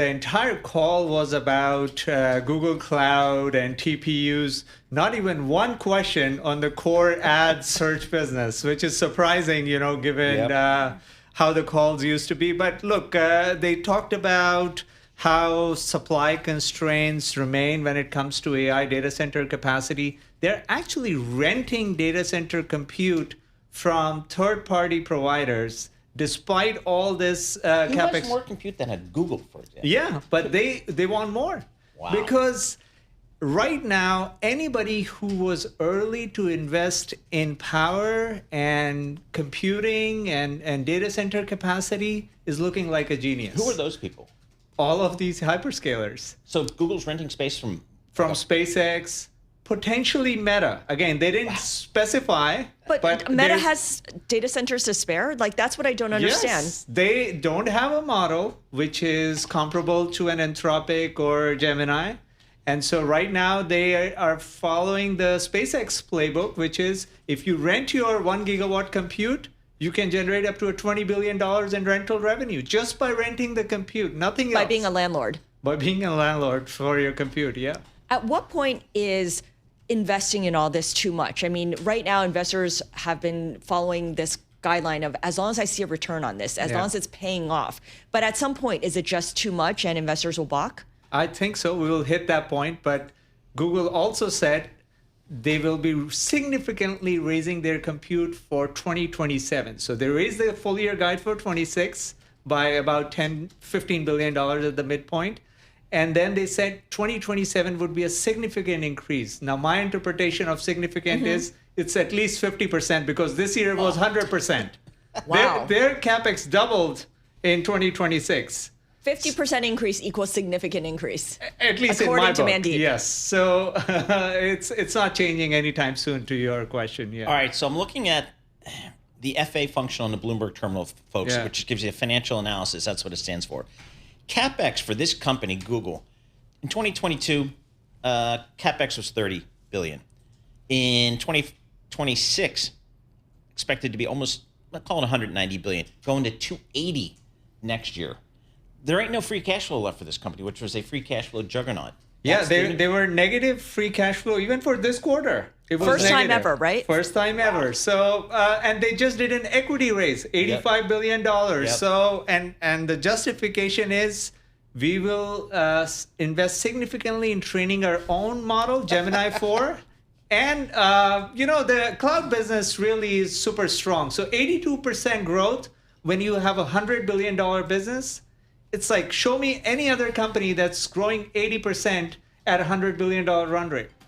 The entire call was about Google Cloud and TPUs. Not even one question on the core ad search business, which is surprising, given how the calls used to be. But look, they talked about how supply constraints remain when it comes to AI data center capacity. They're actually renting data center compute from third-party providers, despite all this Who capex. has more compute than a Google, for example? Yeah, but they want more. Wow. Because right now, anybody who was early to invest in power and computing and data center capacity is looking like a genius. Who are those people? All of these hyperscalers. So Google's renting space from SpaceX, potentially Meta. Again, they didn't specify. But Meta has data centers to spare? Like, that's what I don't understand. Yes, they don't have a model which is comparable to an Anthropic or Gemini. And so right now they are following the SpaceX playbook, which is if you rent your 1 gigawatt compute, you can generate up to $20 billion in rental revenue just by renting the compute, nothing else. By being a landlord. By being a landlord for your compute, yeah. At what point is investing in all this too much? I mean, right now investors have been following this guideline of as long as I see a return on this, as long as it's paying off. But at some point, is it just too much and investors will balk? I think so. We will hit that point. But Google also said they will be significantly raising their compute for 2027. So they raised the full year guide for 26 by about $15 billion at the midpoint. And then they said 2027 would be a significant increase. Now, my interpretation of significant is it's at least 50% because this year was 100%. Wow. Their CapEx doubled in 2026. 50% increase equals significant increase. At least according in my to book, Mandeep. yes. So it's not changing anytime soon to your question. Yeah. All right, so I'm looking at the FA function on the Bloomberg terminal, folks, which gives you a financial analysis. That's what it stands for. CapEx for this company, Google, in 2022, CapEx was $30 billion. In 2026, expected to be almost, let's call it $190 billion, going to $280 next year. There ain't no free cash flow left for this company, which was a free cash flow juggernaut. Yeah, they were negative free cash flow even for this quarter. It was First time negative. ever, right? First time ever. So, and they just did an equity raise, $85 billion. So, and the justification is we will invest significantly in training our own model, Gemini 4. And, the cloud business really is super strong. So 82% growth when you have a $100 billion business. It's like, show me any other company that's growing 80% at a $100 billion run rate.